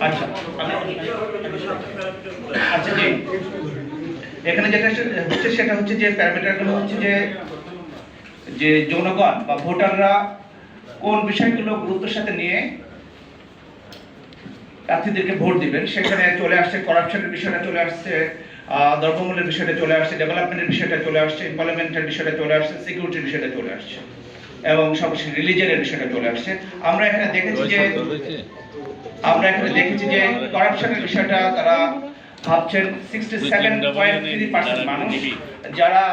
আচ্ছা আচ্ছা জি, এখানে যেটা হচ্ছে সেটা হচ্ছে যে প্যারামিটারগুলো হচ্ছে যে যে জনগণ বা ভোটাররা কোন বিষয়গুলো গুরুত্বের সাথে নিয়ে প্রার্থীদেরকে ভোট দিবেন, সেখানে চলে আসছে করাপশনের বিষয়টা, চলে আসছে দ্রব্যমূল্যের বিষয়টা, চলে আসছে ডেভেলপমেন্টের বিষয়টা, চলে আসছে এমপ্লয়মেন্টের বিষয়টা, চলে আসছে সিকিউরিটির বিষয়টা, চলে আসছে এবং সবশেষে রিলিজনের বিষয়টা চলে আসছে। আমরা এখানে দেখেছি যে করাপশনের বিষয়টা তারা ভাবছেন 67.3% মানুষ যারা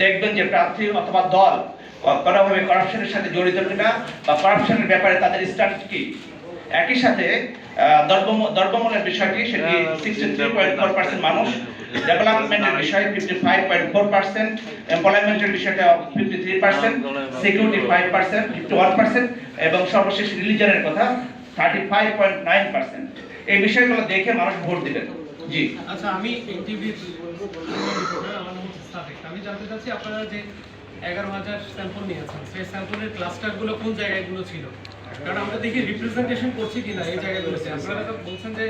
দেখবেন যে প্রার্থী অথবা দল কোনোভাবে করাপশনের সাথে জড়িত কিনা বা করাপশনের ব্যাপারে তাদের স্ট্যাটাস কি। একই সাথে দ্রব্যমূল্যের বিষয়টি সেটি 63.4% মানুষ, ডেভেলপমেন্টের বিষয় 55.4%, এমপ্লয়মেন্টের বিষয়টা 53%, সিকিউরিটি 5%, 51% এবং সর্বশেষ রিলিজনের কথা 35.9%। এই বিষয়গুলো দেখে মানুষ ভোট দিবেন। জি আচ্ছা, আমি এনটিভির আমার নাম হচ্ছে সাদেক। আমি জানতে চাচ্ছি আপনারা যে 11,000 স্যাম্পল নিয়েছেন, সেই স্যাম্পলের ক্লাস্টারগুলো কোন জায়গাগুলো ছিল? কারণ আমরা দেখি রিপ্রেজেন্টেশন করছি কিনা এই জায়গাগুলোতে। আপনারা তো বলছেন যে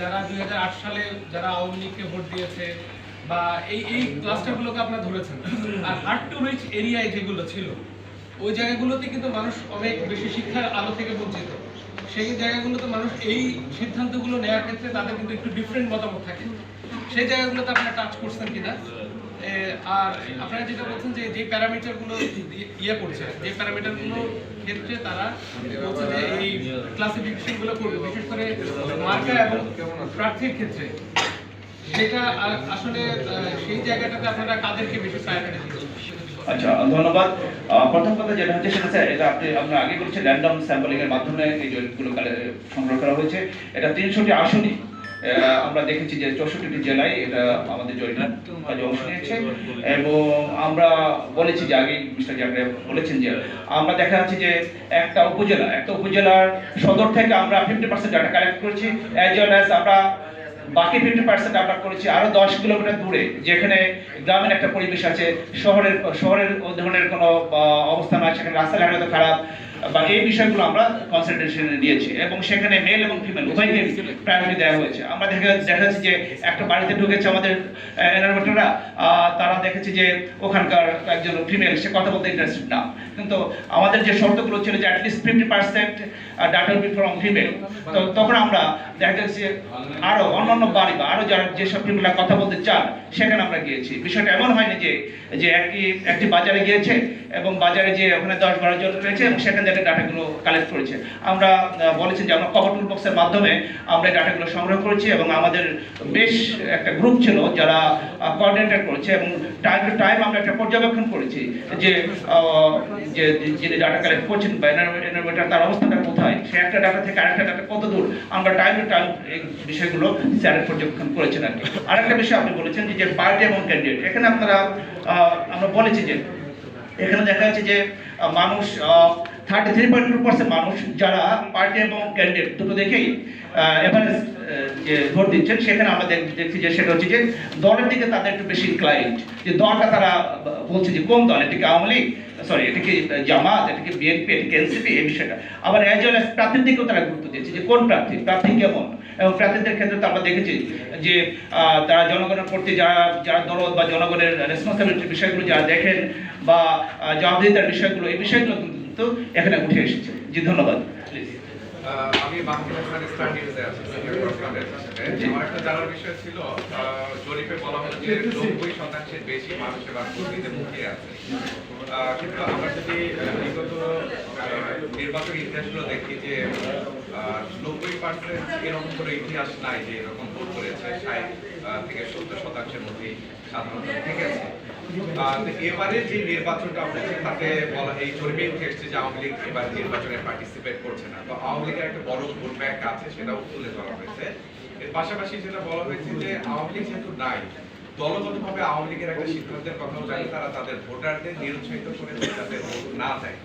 যারা 2008 সালে যারা আওয়ামী লীগকে ভোট দিয়েছে বা এই ক্লাস্টারগুলোকে আপনারা ধরেছেন। আর হার্ড টু রিচ এরিয়ায় যেগুলো ছিল ওই জায়গাগুলোতে কিন্তু মানুষ অনেক বেশি শিক্ষার আলো থেকে বঞ্চিত। সেই জায়গাগুলোতে মানুষ এই সিদ্ধান্তগুলো নেওয়ার ক্ষেত্রে তাদের কিন্তু একটু ডিফারেন্ট মতামত থাকে। সেই জায়গাগুলোতে আপনারা টাচ করছেন কিনা? আর আপনারা যেটা বলছেন যে যে প্যারামিটারগুলো করছে, যে প্যারামিটারগুলো ক্ষেত্রে তারা বলছে যে এই ক্লাসিফিকেশনগুলো করবে, বিশেষ করে মার্কা এবং প্রার্থীর ক্ষেত্রে, সেটা আসলে সেই জায়গাটাতে আপনারা কাদেরকে বেশি প্রায়োরিটি দিচ্ছেন? আচ্ছা, ধন্যবাদ। প্রথম কথা যেটা হচ্ছে সেটা স্যার, এটা আমরা আগে বলেছি র্যান্ডম স্যাম্পলিং এর মাধ্যমে এই জরিপগুলো সংগ্রহ করা হয়েছে। এটা 300টি আসনই আমরা দেখেছি যে 64টি জেলায় এটা আমাদের জরিপ কাজে অংশ নিয়েছে এবং আমরা বলেছি যে আগে মিস্টার জাকরিয়া বলেছেন যে আমরা দেখা যাচ্ছে যে একটা উপজেলার সদর থেকে আমরা 50% ডাটা কালেক্ট করেছি, অ্যাজ ওয়েল অ্যাজ আমরা বাকি 50% আমরা করেছি আরো 10 কিলোমিটার দূরে, যেখানে গ্রামের একটা পরিবেশ আছে, শহরের ধরনের কোনো অবস্থান আছে, সেখানে রাস্তাঘাট হয়তো খারাপ বা এই বিষয়গুলো আমরা কনসেন্ট্রেশনে দিয়েছি এবং সেখানে মেল এবং ফিমেল উভয়কে প্রায়োরিটি দেওয়া হয়েছে। আমরা দেখা যাচ্ছে যে একটা বাড়িতে ঢুকেছে আমাদের এনভায়রনমেন্টরা, তারা দেখেছে যে ওখানকার একজন ফিমেল, সে কথা বলতে ইন্টারেস্টেড না, কিন্তু আমাদের যে শর্তগুলো ছিল যে at least 50% data be from female, তো তখন আমরা দেখা যাচ্ছে আরো অন্যান্য বাড়ি বা আরো যারা যেসব ফিমেলরা কথা বলতে চান সেখানে আমরা গিয়েছি। বিষয়টা এমন হয়নি যে একটি বাজারে গিয়েছে এবং বাজারে যে ওখানে 10-12 জন রয়েছে এবং সেখান থেকে ডাটাগুলো কালেক্ট করেছে। আমরা বলেছি যে আমরা কভার টুল বক্সের মাধ্যমে আমরা ডাটাগুলো সংগ্রহ করেছি এবং আমাদের বেশ একটা গ্রুপ ছিল যারা কোঅর্ডিনেটর করেছে এবং টাইম টু টাইম আমরা একটা পর্যবেক্ষণ করেছি যে যিনি ডাটা কালেক্ট করছেন বা এনভায়রনমেন্টার তার অবস্থাটা কোথায়, সে একটা ডাটা থেকে আরেকটা ডাটা কত দূর, আমরা টাইম টু টাইম এই বিষয়গুলো স্যারের পর্যবেক্ষণ করেছেন আর কি। আরেকটা বিষয় আপনি বলেছেন যে পার্টি এবং ক্যান্ডিডেট, এখানে আপনারা আমরা বলেছি যে এখানে দেখা যাচ্ছে যে মানুষ 33.2% মানুষ যারা পার্টি এবং ক্যান্ডিডেট দুটো দেখেই এভারেজ যে ভোট দিচ্ছেন, সেখানে আমরা দেখছি যে সেটা হচ্ছে যে দলের দিকে তাদের একটু বেশি ইনক্লাইন্ড, যে দলটা তারা বলছে যে কোন দল, এটিকে আওয়ামী লীগ, সরি এটিকে জামাত, এটিকে বিএনপি, এটিকে এনসিপি, এই বিষয়টা। আবার অ্যাজ ওয়েল অ্যাজ প্রার্থীর দিকেও তারা গুরুত্ব দিচ্ছে যে কোন প্রার্থী কেমন, এবং প্রার্থীদের ক্ষেত্রে তো আমরা দেখেছি যে তারা জনগণের প্রতি যারা দরদ বা জনগণের রেসপন্সিবিলিটির বিষয়গুলো যারা দেখেন বা জবাবদিহিতার বিষয়গুলো, এই বিষয়গুলো কিন্তু এখানে উঠে এসেছে। জি ধন্যবাদ। আমি বাংলা স্টার নিউজে আছি, আমার একটা জানার বিষয় ছিল, জরিপে বলা হলো যে 90% বেশি মানুষ এবার দুর্নীতির মুখে আছে। কিন্তু আমরা যদি বিগত নির্বাচনী ইতিহাসগুলো দেখি যে 90% এরকম করে ইতিহাস নাই যে এরকম ভোট করেছে 60 থেকে 70% মধ্যেই সাধারণত ঠিক আছে। এবারে যে নির্বাচনটা হচ্ছে তাতে বলা, এই জরিপে উঠে এসেছে যে আওয়ামী লীগ এবার নির্বাচনে পার্টিসিপেট করছে না, তো আওয়ামী লীগের একটা বড় ভোট ব্যাংক আছে, সেটাও তুলে ধরা হয়েছে। এর পাশাপাশি যেটা বলা হয়েছে যে আওয়ামী লীগ যেহেতু নাই, দলগতভাবে আওয়ামী লীগের একটা সিদ্ধান্তের কথাও জানি, তারা তাদের ভোটারদের নিরুৎসাহিত করেছে যাতে ভোট না দেয়।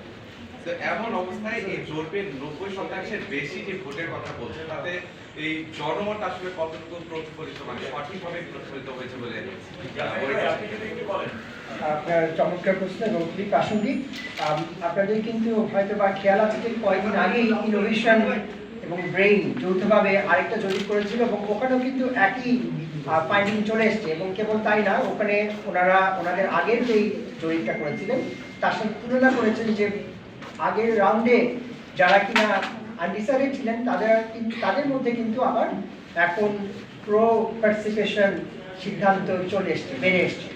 তো এমন অবস্থায় এই জরিপের 90% বেশি যে ভোটের কথা বলছে, তাতে এই জনমত আসলে কতটুকু প্রতিফলিত, মানে সঠিকভাবে প্রতিফলিত হয়েছে বলে আপনার চমৎকার প্রশ্ন এবং খুবই প্রাসঙ্গিক। আপনাদের কিন্তু হয়তো বা খেয়াল আছে যে কয়েকদিন আগে ইনোভেশন এবং ব্রেইন যৌথভাবে আরেকটা জরিপ করেছিল এবং ওখানেও কিন্তু একই ফাইন্ডিং চলে এসছে। এবং কেবল তাই না, ওখানে ওনাদের আগের যেই জরিপটা করেছিলেন তার সাথে তুলনা করেছেন যে আগের রাউন্ডে যারা কিনা আনডিসাইডেড ছিলেন তাদের মধ্যে কিন্তু আবার এখন প্রো পার্টিসিপেশন সিদ্ধান্ত চলে এসছে, বেড়ে এসছে।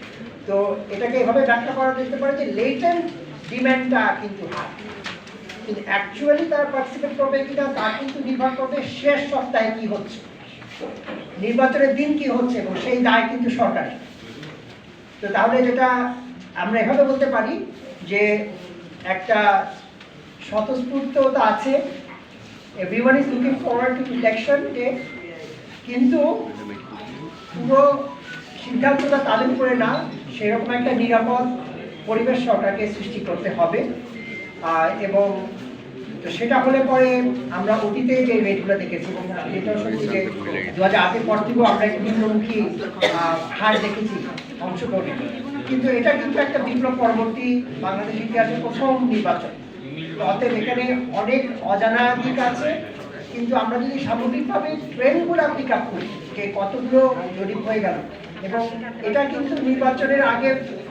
তো এটাকে এভাবে ব্যাখ্যা করা যেতে পারে যে লেটেন্ট ডিম্যান্ডটা কিন্তু হাই, কিন্তু অ্যাকচুয়ালি তারা পার্টিসিপেট করবে কিনা তা কিন্তু নির্ভর করবে শেষ সপ্তাহে কি হচ্ছে, নির্বাচনের দিন কি হচ্ছে, এবং সেই দায় কিন্তু সরকারের। তো তাহলে যেটা আমরা এভাবে বলতে পারি যে একটা স্বতঃস্ফূর্ততা আছে, everyone is looking forward to election day, কিন্তু পুরো সিদ্ধান্তটা তাদের উপরে না, সেরকম একটা নিরাপদ পরিবেশ সরকারকে সৃষ্টি করতে হবে। এবং তো সেটা হলে পরে আমরা অতীতে যে রেটগুলো দেখেছি এবং এটাও সত্যি যে 2008-এর পর থেকেও আমরা একটি নিম্নমুখী হার দেখেছি অংশগ্রহণে, কিন্তু এটা কিন্তু একটা বিপ্লব পরবর্তী বাংলাদেশ ইতিহাসের প্রথম নির্বাচন। অতএব এখানে অনেক অজানা দিক আছে, কিন্তু আমরা যদি সামগ্রিকভাবে ট্রেন্ডগুলো পিক আপ করি যে কতগুলো জরিপ হয়ে গেল, এবং এটা কিন্তু নির্বাচনের আগে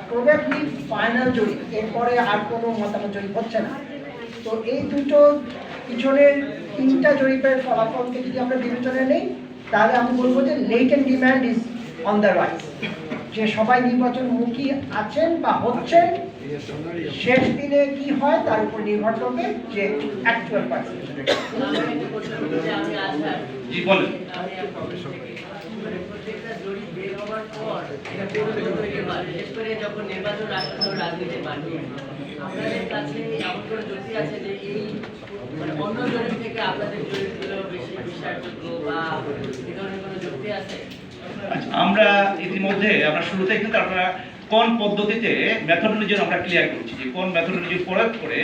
প্রবাবলি ফাইনাল জরিপ, এরপরে আর কোনো মতামত জরিপ হচ্ছে না। তো এই দুটো পিছনের তিনটা জরিপের ফলাফলকে যদি আমরা বিবেচনায় নেই, তাহলে আমি বলবো যে latent demand is on the rise, যে সবাই নির্বাচনমুখী আছেন বা হচ্ছেন। শেষ দিনে কি হয় তার উপর নির্ভর করবে যে অ্যাকচুয়াল পার্টিসিপেশন। জি বলেন। যখন নির্বাচন আসন্ন রাজনীতির মাঠে আপনাদের কাছে এমন কোনো যুক্তি আছে যে এই মানে অন্য জরিপ থেকে আপনাদের জরিপগুলো বেশি বিশ্বাসযোগ্য বা এই ধরনের কোনো যুক্তি আছে? আচ্ছা, আমরা ইতিমধ্যে আমরা শুরুতেই কিন্তু আপনারা কোন পদ্ধতিতে মেথডোলজি আমরা ক্লিয়ার করেছি, যে কোন মেথডোলজি প্রয়োগ করে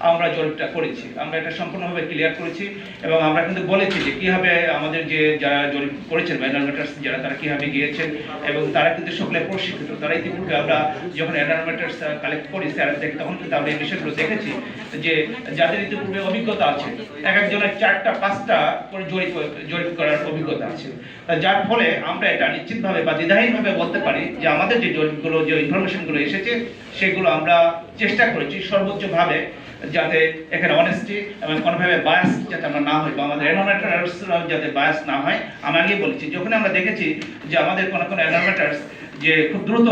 আমরা জরিপটা করেছি, আমরা এটা সম্পূর্ণভাবে ক্লিয়ার করেছি। এবং আমরা কিন্তু বলেছি যে কীভাবে আমাদের যে যারা জরিপ করেছেন এনভায়রনমেন্টার্স যারা, তারা কীভাবে গিয়েছেন, এবং তারা কিন্তু সকলে প্রশিক্ষিত। তারা ইতিপূর্বে আমরা যখন এনভায়রনমেন্টার্স কালেক্ট করি স্যার দেখি, তখন কিন্তু আমরা এই বিষয়গুলো দেখেছি যে যাদের ইতিপূর্বে অভিজ্ঞতা আছে, এক একজনের 4টা-5টা করে জরিপ করার অভিজ্ঞতা আছে। যার ফলে আমরা এটা নিশ্চিতভাবে বা দ্বিধাহীনভাবে বলতে পারি যে আমাদের যে জরিপগুলো, যে ইনফরমেশনগুলো এসেছে, সেগুলো আমরা চেষ্টা করেছি সর্বোচ্চভাবে যাতে এখানে অনেস্টি এবং কোনোভাবে বায়াস যাতে আমরা না হই, বা আমাদের এনভায়রনমেন্টার্সরাও যাতে বায়াস না হয়। আমি আগেই বলেছি, যখন আমরা দেখেছি যে আমাদের কোনো এনভায়রনমেন্টার্স যে খুব দ্রুত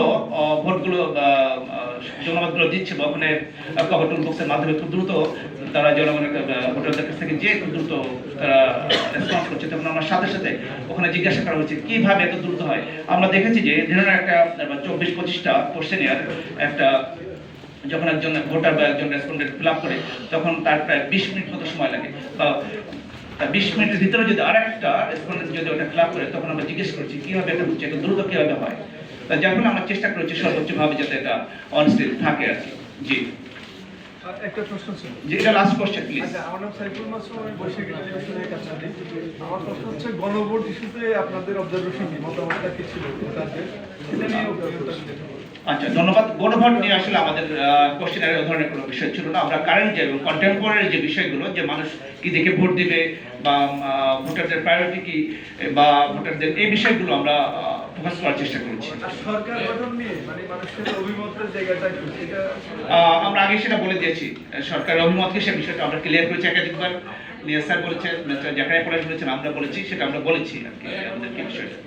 ভোটগুলো জনমতগুলো দিচ্ছে, বা ওখানে কভার বক্সের মাধ্যমে খুব দ্রুত তারা জনগণের ভোটারদের কাছ থেকে যে খুব দ্রুত তারা রেসপন্স করছে, তখন আমার সাথে সাথে ওখানে জিজ্ঞাসা করা হচ্ছে কীভাবে এত দ্রুত হয়। আমরা দেখেছি যে ধরুন একটা 24-25টা কোশ্চেনিয়ার একটা যখন একজন ভোটার বা একজন রেসপন্ডেন্ট ফিল আপ করে, তখন তার প্রায় 20 মিনিট মতো সময় লাগে, বা 20 মিনিটের ভিতরে যদি আরেকটা রেসপন্ডেন্ট যদি ওটা ফিল আপ করে, তখন আমরা জিজ্ঞেস করছি কীভাবে এটা হচ্ছে, এত দ্রুত কীভাবে হয়। যার ফলে আমরা চেষ্টা করেছি সর্বোচ্চভাবে যাতে এটা অনেস্টি থাকে আর কি। জি একটা প্রশ্ন ছিল। জি, এটা লাস্ট কোশ্চেন প্লিজ। আচ্ছা, আমার নাম সাইফুল মাসুম, আমি বৈশাখী টেলিভিশনের কাছে আছি। আমার প্রশ্ন হচ্ছে গণভোট ইস্যুতে আপনাদের অবজারভেশন কি, মতামতটা কি ছিল তাদের, সেটা নিয়ে আচ্ছা, ধন্যবাদ। গণভোট নিয়ে আসলে আমাদের কোশ্চেনের এই ধরনের কোনো বিষয় ছিল না। আমরা কারেন্ট যে কন্টেম্পোরারি যে বিষয়গুলো, যে মানুষ কি দেখে ভোট দিবে, বা ভোটারদের প্রায়োরিটি কি, বা ভোটারদের এই বিষয়গুলো আমরা ফোকাস করার চেষ্টা করেছি। সরকার গঠন নিয়ে মানে মানুষের অভিমতের জায়গাটা কি, সেটা আমরা আগে সেটা বলে দিয়েছি। সরকারের অভিমতকে সে বিষয়টা আমরা ক্লিয়ার করেছি একাধিকবার। নিয়ে স্যার বলেছেন, মিস্টার জাকারিয়া পরেশ বলেছেন, আমরা বলেছি, সেটা আমরা বলেছি আর কি আমাদেরকে বিষয়টা।